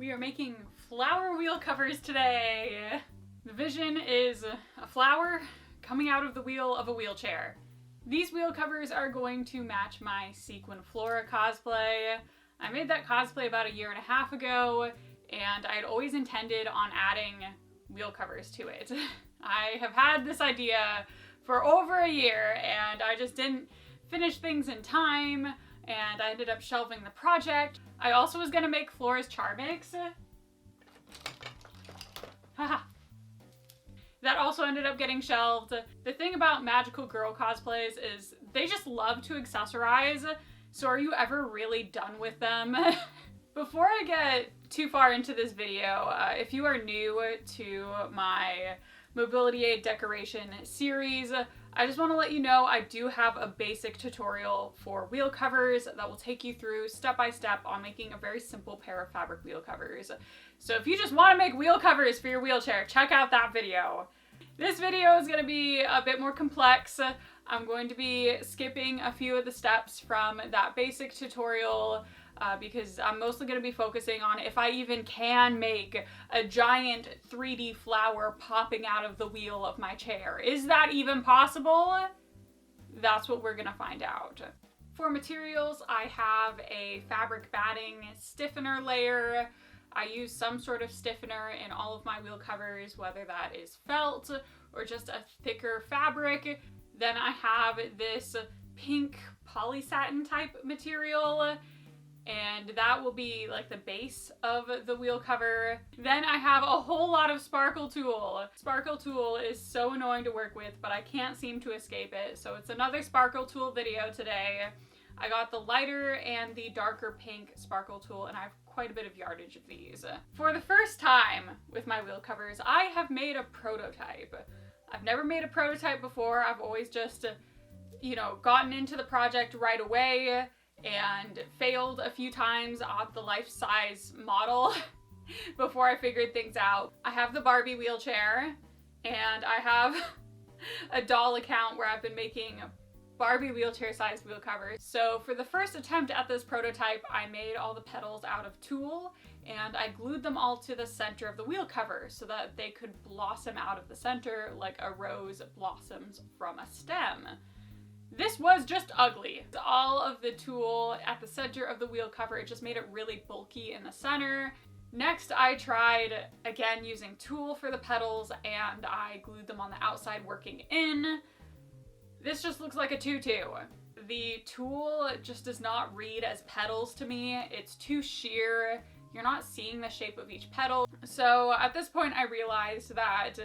We are making flower wheel covers today. The vision is a flower coming out of the wheel of a wheelchair. These wheel covers are going to match my Sequin Flora cosplay. I made that cosplay about 1.5 years ago, and I had always intended on adding wheel covers to it. I have had this idea for over 1 year, and I just didn't finish things in time, and I ended up shelving the project. I also was gonna make Flora's char mix. Haha. That also ended up getting shelved. The thing about magical girl cosplays is they just love to accessorize, so are you ever really done with them? Before I get too far into this video, if you are new to my mobility aid decoration series, I just want to let you know I do have a basic tutorial for wheel covers that will take you through step by step on making a very simple pair of fabric wheel covers. So if you just want to make wheel covers for your wheelchair, check out that video. This video is going to be a bit more complex. I'm going to be skipping a few of the steps from that basic tutorial because I'm mostly going to be focusing on if I even can make a giant 3D flower popping out of the wheel of my chair. Is that even possible? That's what we're going to find out. For materials, I have a fabric batting stiffener layer. I use some sort of stiffener in all of my wheel covers, whether that is felt or just a thicker fabric. Then I have this pink polysatin type material, and that will be like the base of the wheel cover. Then I have a whole lot of sparkle tulle. Sparkle tulle is so annoying to work with, but I can't seem to escape it. So it's another sparkle tulle video today. I got the lighter and the darker pink sparkle tulle, and I have quite a bit of yardage of these. For the first time with my wheel covers, I have made a prototype. I've never made a prototype before. I've always just, gotten into the project right away and failed a few times on the life-size model before I figured things out. I have the Barbie wheelchair, and I have a doll account where I've been making Barbie wheelchair-sized wheel covers. So for the first attempt at this prototype, I made all the petals out of tulle, and I glued them all to the center of the wheel cover so that they could blossom out of the center like a rose blossoms from a stem. This was just ugly. All of the tulle at the center of the wheel cover, it just made it really bulky in the center. Next, I tried, again, using tulle for the petals, and I glued them on the outside working in. This just looks like a tutu. The tulle just does not read as petals to me. It's too sheer. You're not seeing the shape of each petal. So at this point, I realized that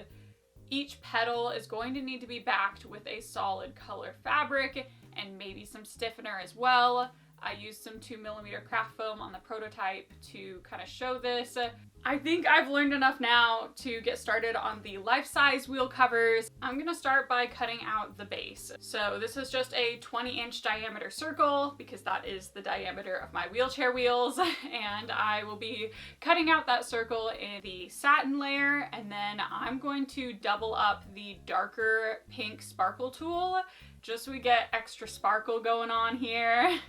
each petal is going to need to be backed with a solid color fabric and maybe some stiffener as well. I used some 2mm craft foam on the prototype to kind of show this. I think I've learned enough now to get started on the life-size wheel covers. I'm gonna start by cutting out the base. So this is just a 20-inch diameter circle because that is the diameter of my wheelchair wheels, and I will be cutting out that circle in the satin layer, and then I'm going to double up the darker pink sparkle tulle just so we get extra sparkle going on here.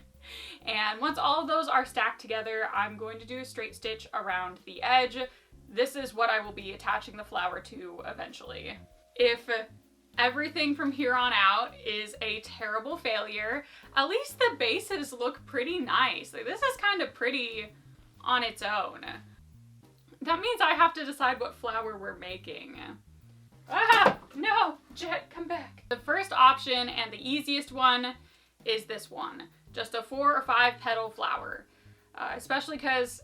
And once all of those are stacked together, I'm going to do a straight stitch around the edge. This is what I will be attaching the flower to eventually. If everything from here on out is a terrible failure, at least the bases look pretty nice. Like, this is kind of pretty on its own. That means I have to decide what flower we're making. Ah, no, Jet, come back. The first option and the easiest one is this one. Just a 4 or 5 petal flower, especially because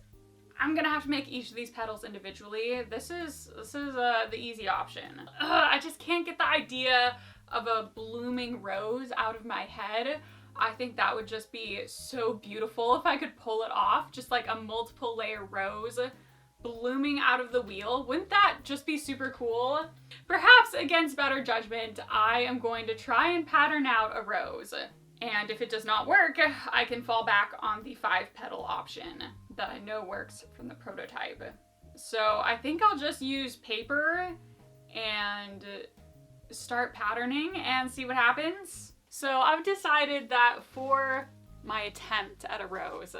I'm gonna have to make each of these petals individually. This is the easy option. I just can't get the idea of a blooming rose out of my head. I think that would just be so beautiful if I could pull it off, just like a multiple layer rose blooming out of the wheel. Wouldn't that just be super cool? Perhaps against better judgment, I am going to try and pattern out a rose. And if it does not work, I can fall back on the 5-petal option that I know works from the prototype. So I think I'll just use paper and start patterning and see what happens. So I've decided that for my attempt at a rose,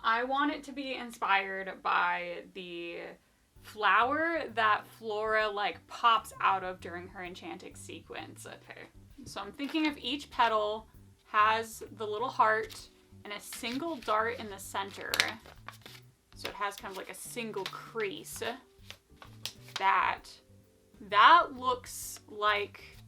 I want it to be inspired by the flower that Flora like pops out of during her enchanting sequence. Okay, so I'm thinking if each petal has the little heart and a single dart in the center, so it has kind of like a single crease, that looks like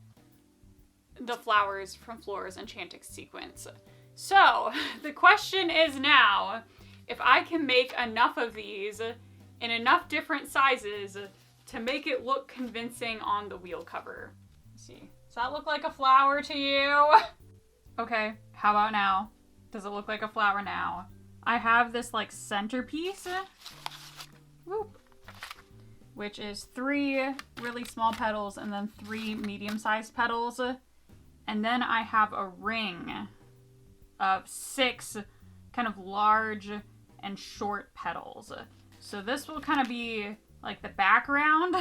the flowers from Flora's enchanting sequence. So the question is now, if I can make enough of these in enough different sizes to make it look convincing on the wheel cover. Let's see, does that look like a flower to you? Okay, how about now? Does it look like a flower now? I have this like centerpiece, whoop, which is 3 really small petals and then 3 medium-sized petals. And then I have a ring of 6 kind of large and short petals. So this will kind of be like the background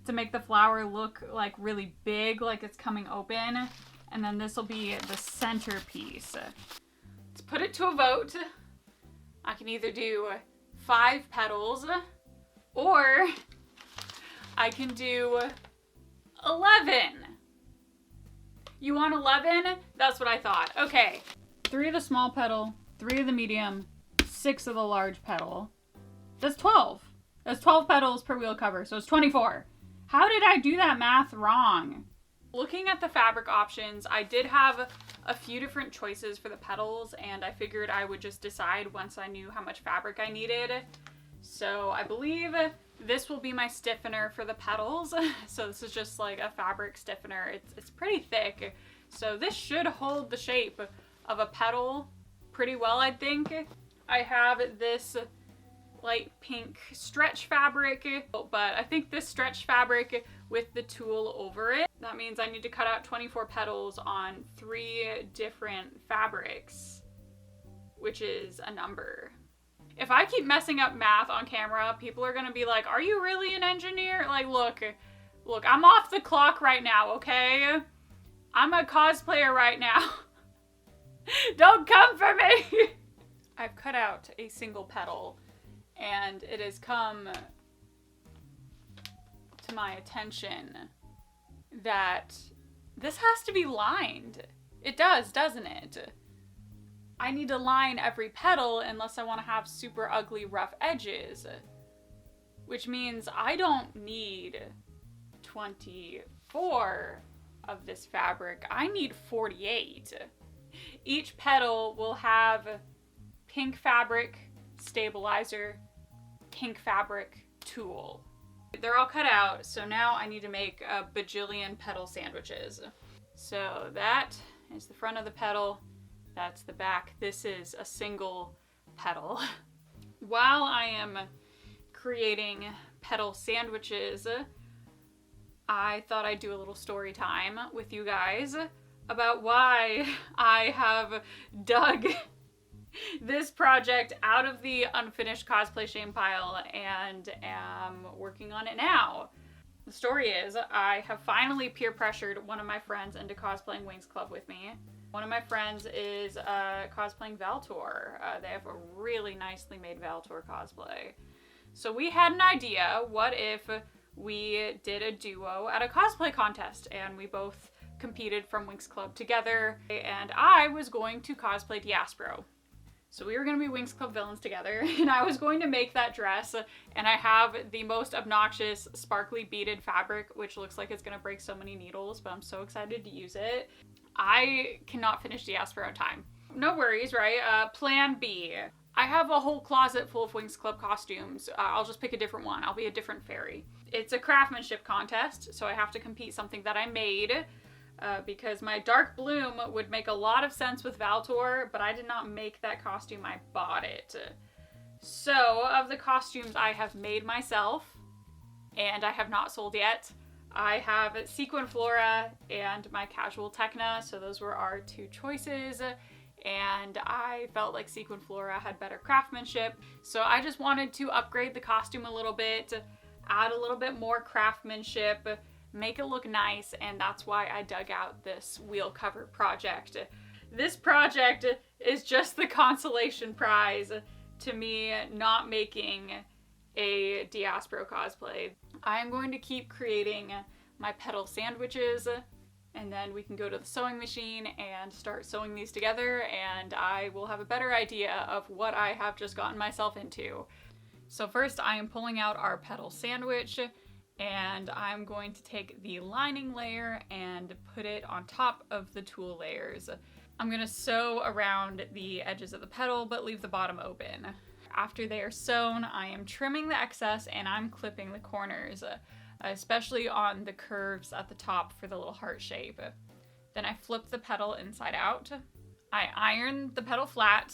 to make the flower look like really big, like it's coming open. And then this will be the centerpiece. Let's put it to a vote. I can either do 5 petals or I can do 11. You want 11? That's what I thought. Okay. 3 of the small petal, 3 of the medium, 6 of the large petal. That's 12. That's 12 petals per wheel cover, so it's 24. How did I do that math wrong? Looking at the fabric options, I did have a few different choices for the petals, and I figured I would just decide once I knew how much fabric I needed. So I believe this will be my stiffener for the petals. So this is just like a fabric stiffener. It's pretty thick. So this should hold the shape of a petal pretty well, I think. I have this light pink stretch fabric, but I think this stretch fabric with the tulle over it, that means I need to cut out 24 petals on 3 different fabrics, which is a number. If I keep messing up math on camera, people are gonna be like, are you really an engineer? Like, look, I'm off the clock right now, okay? I'm a cosplayer right now. Don't come for me! I've cut out a single petal, and it has come to my attention that this has to be lined. It does, doesn't it? I need to line every petal unless I want to have super ugly rough edges, which means I don't need 24 of this fabric. I need 48. Each petal will have pink fabric stabilizer, pink fabric tulle. They're all cut out, so now I need to make a bajillion petal sandwiches. So that is the front of the petal. That's the back. This is a single petal. While I am creating petal sandwiches, I thought I'd do a little story time with you guys about why I have dug this project out of the unfinished cosplay shame pile and am working on it now. The story is, I have finally peer pressured one of my friends into cosplaying Wings Club with me. One of my friends is cosplaying Valtor. They have a really nicely made Valtor cosplay. So we had an idea, what if we did a duo at a cosplay contest and we both competed from Wings Club together, and I was going to cosplay Diaspro. So we were going to be Wings Club villains together, and I was going to make that dress, and I have the most obnoxious sparkly beaded fabric, which looks like it's going to break so many needles, but I'm so excited to use it. I cannot finish Diaspro in time. No worries, right? Plan B. I have a whole closet full of Wings Club costumes. I'll just pick a different one. I'll be a different fairy. It's a craftsmanship contest, so I have to compete something that I made. Because my dark bloom would make a lot of sense with Valtor, but I did not make that costume, I bought it. So, of the costumes I have made myself, and I have not sold yet, I have Sequin Flora and my casual Techna, so those were our 2 choices, and I felt like Sequin Flora had better craftsmanship, so I just wanted to upgrade the costume a little bit, add a little bit more craftsmanship, make it look nice, and that's why I dug out this wheel cover project. This project is just the consolation prize to me not making a Diaspro cosplay. I am going to keep creating my petal sandwiches, and then we can go to the sewing machine and start sewing these together, and I will have a better idea of what I have just gotten myself into. So first I am pulling out our petal sandwich, and I'm going to take the lining layer and put it on top of the tulle layers. I'm going to sew around the edges of the petal, but leave the bottom open. After they are sewn, I am trimming the excess and I'm clipping the corners, especially on the curves at the top for the little heart shape. Then I flip the petal inside out. I iron the petal flat,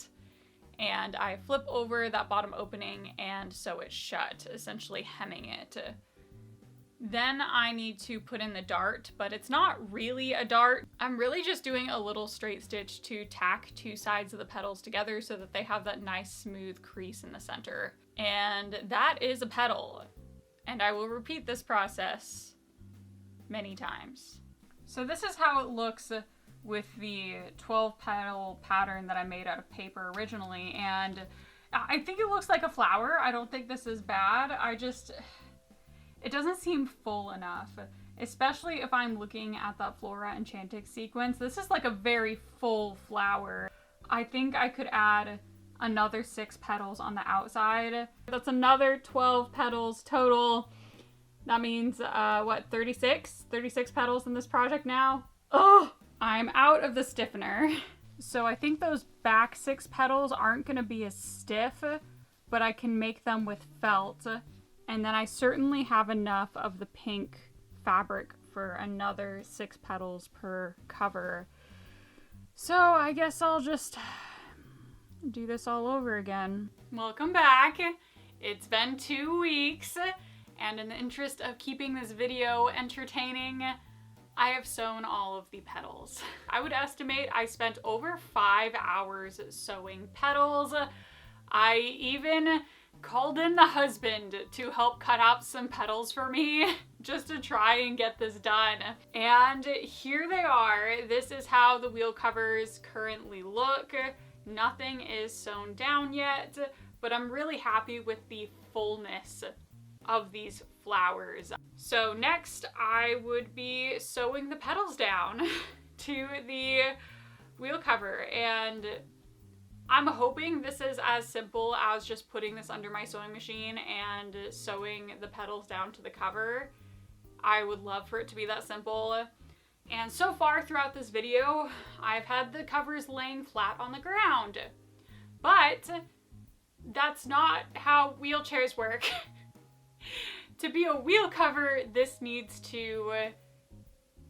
and I flip over that bottom opening and sew it shut, essentially hemming it. Then I need to put in the dart, but it's not really a dart. I'm really just doing a little straight stitch to tack two sides of the petals together so that they have that nice smooth crease in the center. And that is a petal. And I will repeat this process many times. So this is how it looks with the 12 petal pattern that I made out of paper originally. And I think it looks like a flower. I don't think this is bad. It doesn't seem full enough, especially if I'm looking at that Flora Enchanted sequence. This is like a very full flower. I think I could add another 6 petals on the outside. That's another 12 petals total. That means, 36? 36 petals in this project now? Oh, I'm out of the stiffener. So I think those back 6 petals aren't gonna be as stiff, but I can make them with felt. And then I certainly have enough of the pink fabric for another 6 petals per cover. So I guess I'll just do this all over again. Welcome back. It's been 2 weeks, and in the interest of keeping this video entertaining, I have sewn all of the petals. I would estimate I spent over 5 hours sewing petals. I even called in the husband to help cut out some petals for me just to try and get this done. And here they are. This is how the wheel covers currently look. Nothing is sewn down yet, but I'm really happy with the fullness of these flowers. So next I would be sewing the petals down to the wheel cover, and I'm hoping this is as simple as just putting this under my sewing machine and sewing the petals down to the cover. I would love for it to be that simple. And so far throughout this video, I've had the covers laying flat on the ground. But that's not how wheelchairs work. To be a wheel cover, this needs to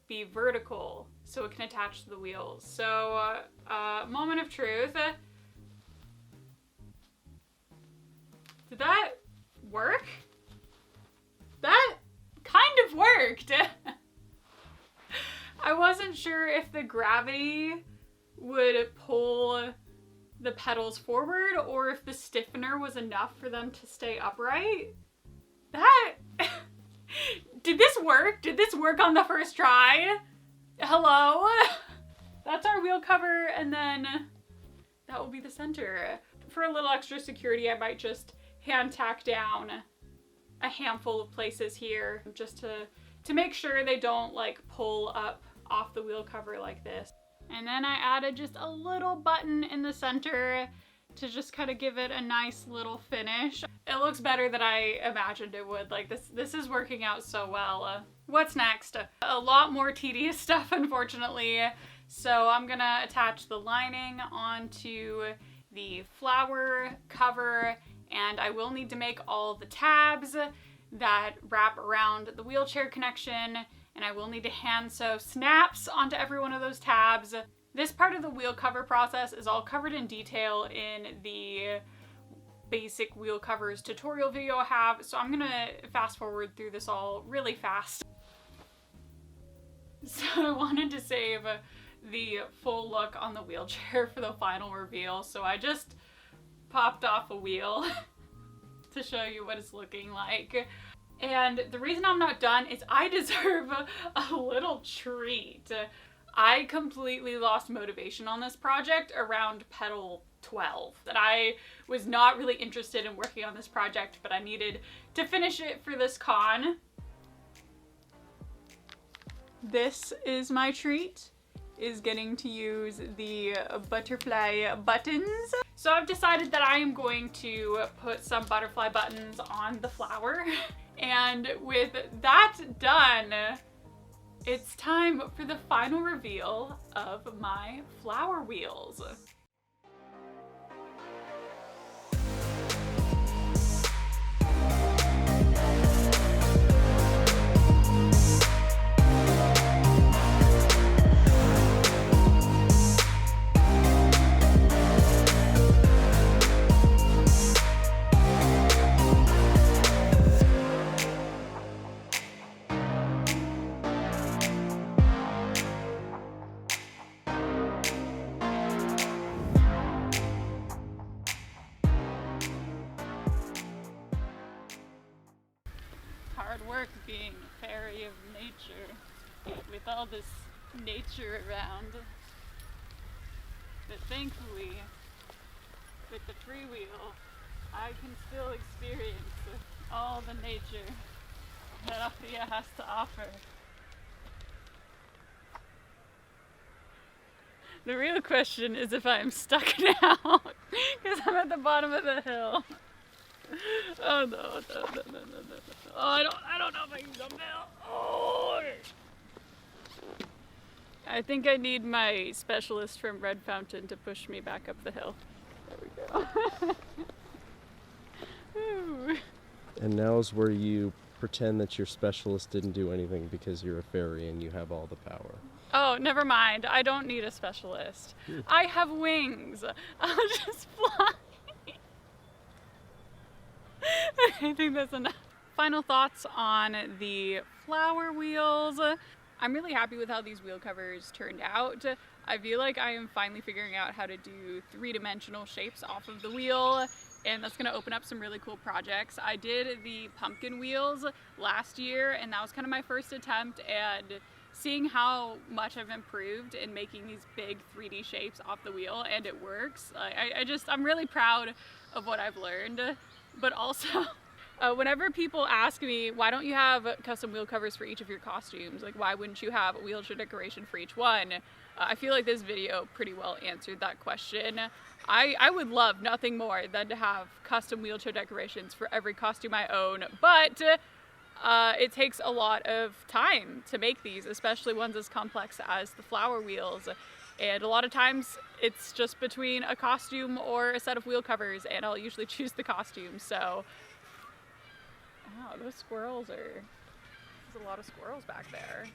be vertical so it can attach to the wheels. So, moment of truth. Did that work? That kind of worked. I wasn't sure if the gravity would pull the petals forward or if the stiffener was enough for them to stay upright. Did this work? Did this work on the first try? Hello? That's our wheel cover, and then that will be the center. For a little extra security, I might just hand tack down a handful of places here just to make sure they don't like pull up off the wheel cover like this. And then I added just a little button in the center to just kind of give it a nice little finish. It looks better than I imagined it would. Like this is working out so well. What's next? A lot more tedious stuff, unfortunately. So I'm gonna attach the lining onto the flower cover, and I will need to make all the tabs that wrap around the wheelchair connection, and I will need to hand sew snaps onto every one of those tabs. This part of the wheel cover process is all covered in detail in the basic wheel covers tutorial video I have, so I'm gonna fast forward through this all really fast. So I wanted to save the full look on the wheelchair for the final reveal, so I just popped off a wheel to show you what it's looking like. And the reason I'm not done is I deserve a little treat. I completely lost motivation on this project around petal 12. That I was not really interested in working on this project, but I needed to finish it for this con. This is my treat, is getting to use the butterfly buttons. So I've decided that I am going to put some butterfly buttons on the flower. And with that done, it's time for the final reveal of my flower wheels. Hard work being a fairy of nature with all this nature around. But thankfully, with the freewheel, I can still experience all the nature that Austria has to offer. The real question is if I'm stuck now, because I'm at the bottom of the hill. Oh no. Oh, I don't know if I can come down. Oh. I think I need my specialist from Red Fountain to push me back up the hill. There we go. And now's where you pretend that your specialist didn't do anything because you're a fairy and you have all the power. Oh, never mind. I don't need a specialist. I have wings. I'll just fly. I think that's enough. Final thoughts on the flower wheels. I'm really happy with how these wheel covers turned out. I feel like I am finally figuring out how to do three-dimensional shapes off of the wheel, and that's gonna open up some really cool projects. I did the pumpkin wheels last year, and that was kind of my first attempt, and seeing how much I've improved in making these big 3D shapes off the wheel, and it works. I'm really proud of what I've learned. But also, whenever people ask me, why don't you have custom wheel covers for each of your costumes? Like, why wouldn't you have a wheelchair decoration for each one? I feel like this video pretty well answered that question. I would love nothing more than to have custom wheelchair decorations for every costume I own, but it takes a lot of time to make these, especially ones as complex as the flower wheels. And a lot of times it's just between a costume or a set of wheel covers, and I'll usually choose the costume. So, wow, those squirrels there's a lot of squirrels back there.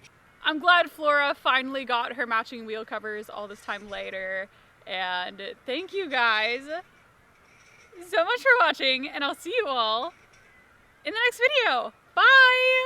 I'm glad Flora finally got her matching wheel covers all this time later. And thank you guys so much for watching, and I'll see you all in the next video. Bye!